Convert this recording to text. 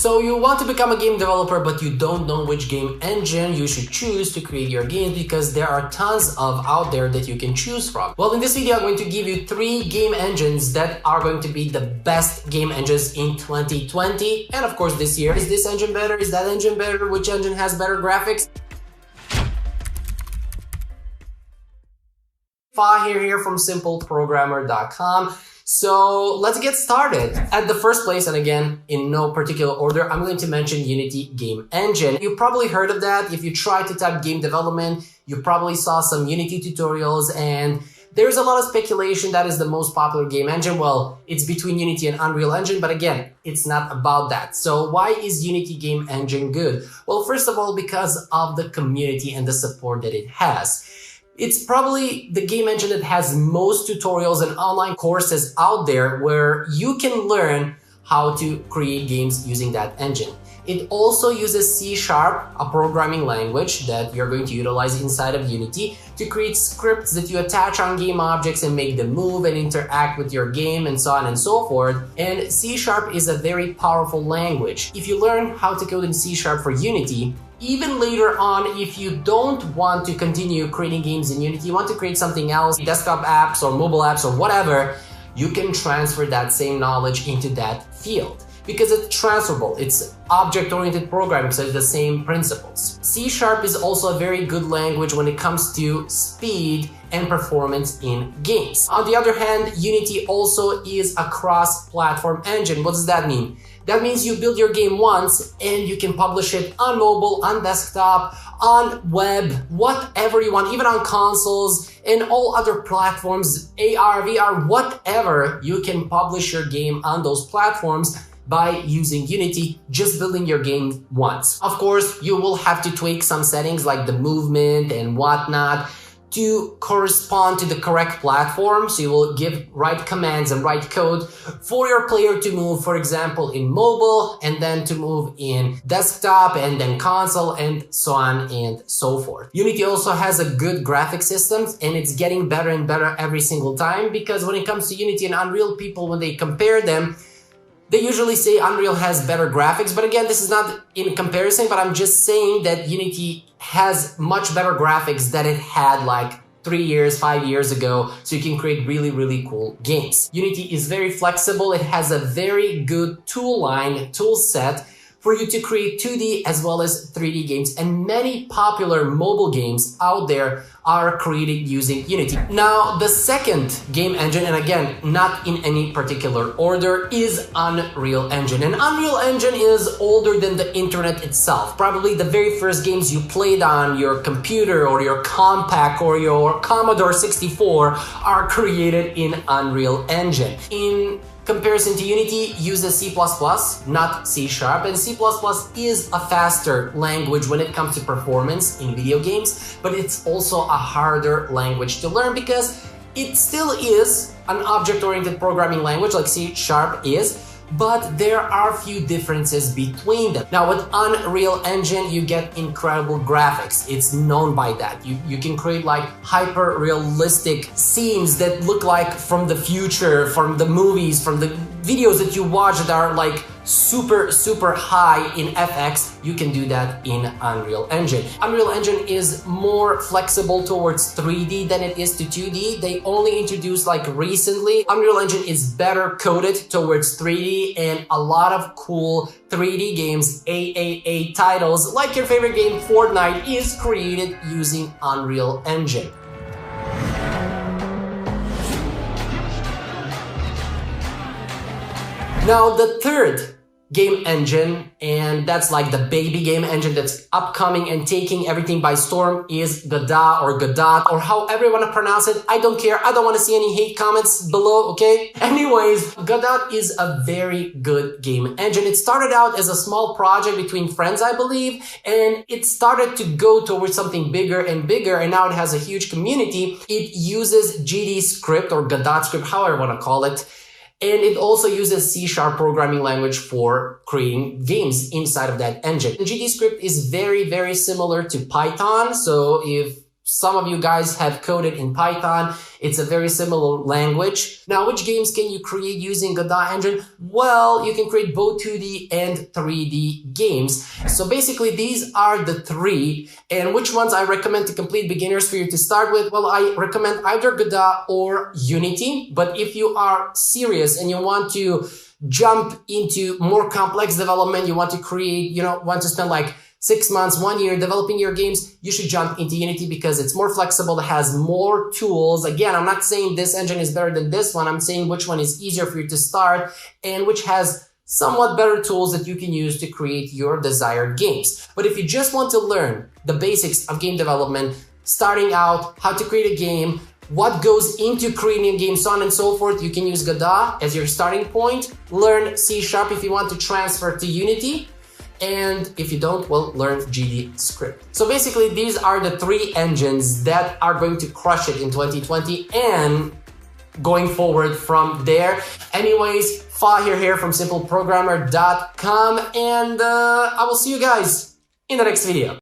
So you want to become a game developer, but you don't know which game engine you should choose to create your games because there are tons of out there that you can choose from. Well, in this video, I'm going to give you 3 game engines that are going to be the best game engines in 2020. And of course, this year. Is this engine better? Is that engine better? Which engine has better graphics? Fahir here from simpleprogrammer.com. So let's get started. At the first place, and again, in no particular order, I'm going to mention Unity Game Engine. You probably heard of that. If you try to type game development, you probably saw some Unity tutorials, and there's a lot of speculation that is the most popular game engine. Well, it's between Unity and Unreal Engine, but again, it's not about that. So why is Unity Game Engine good? Well, first of all, because of the community and the support that it has. It's probably the game engine that has most tutorials and online courses out there where you can learn how to create games using that engine. It also uses C#, a programming language that you're going to utilize inside of Unity to create scripts that you attach on game objects and make them move and interact with your game and so on and so forth. And C# is a very powerful language. If you learn how to code in C# for Unity, even later on, if you don't want to continue creating games in Unity, you want to create something else, desktop apps or mobile apps or whatever, you can transfer that same knowledge into that field. Because it's transferable, it's object-oriented programming, so it's the same principles. C# is also a very good language when it comes to speed and performance in games. On the other hand, Unity also is a cross-platform engine. What does that mean? That means you build your game once and you can publish it on mobile, on desktop, on web, whatever you want, even on consoles and all other platforms, AR, VR, whatever, you can publish your game on those platforms by using Unity, just building your game once. Of course, you will have to tweak some settings like the movement and whatnot to correspond to the correct platform. So you will give right commands and right code for your player to move, for example, in mobile, and then to move in desktop and then console and so on and so forth. Unity also has a good graphic system and it's getting better and better every single time, because when it comes to Unity and Unreal, people, when they compare them, they usually say Unreal has better graphics, but again, this is not in comparison, but I'm just saying that Unity has much better graphics than it had like 3 years, 5 years ago, so you can create really, really cool games. Unity is very flexible. It has a very good tool set for you to create 2D as well as 3D games, and many popular mobile games out there are created using Unity. Now, the second game engine, and again, not in any particular order, is Unreal Engine. And Unreal Engine is older than the internet itself. Probably the very first games you played on your computer or your Compaq or your Commodore 64 are created in Unreal Engine. In comparison to Unity, uses C++, not C#, and C++ is a faster language when it comes to performance in video games, but it's also a harder language to learn because it still is an object-oriented programming language like C# is, but there are a few differences between them. Now, with Unreal Engine, you get incredible graphics. It's known by that. You can create like hyper-realistic scenes that look like from the future, from the movies, from the videos that you watch that are like super, super high in FX. You can do that in Unreal Engine. Unreal Engine is more flexible towards 3D than it is to 2D. They only introduced like recently. Unreal Engine is better coded towards 3D, and a lot of cool 3D games, AAA titles, like your favorite game Fortnite, is created using Unreal Engine. Now, the third game engine, and that's like the baby game engine that's upcoming and taking everything by storm, is Godot or Godot, or however you want to pronounce it. I don't care. I don't want to see any hate comments below, okay? Anyways, Godot is a very good game engine. It started out as a small project between friends, I believe, and it started to go towards something bigger and bigger, and now it has a huge community. It uses GDScript or Godot script, however you want to call it. And it also uses C# programming language for creating games inside of that engine. And GDScript is very, very similar to Python. So if some of you guys have coded in Python. It's a very similar language. Now, which games can you create using Godot engine? Well, you can create both 2D and 3D games. So basically, these are the three. And which ones I recommend to complete beginners for you to start with? Well, I recommend either Godot or Unity. But if you are serious and you want to jump into more complex development, you want to create, want to spend like 6 months, 1 year developing your games, you should jump into Unity because it's more flexible, it has more tools. Again, I'm not saying this engine is better than this one. I'm saying which one is easier for you to start and which has somewhat better tools that you can use to create your desired games. But if you just want to learn the basics of game development, starting out, how to create a game, what goes into creating a game, so on and so forth, you can use Godot as your starting point. Learn C# if you want to transfer to Unity. And if you don't, well, learn GDScript. So basically, these are the three engines that are going to crush it in 2020 and going forward from there. Anyways, Fahir here from simpleprogrammer.com, and I will see you guys in the next video.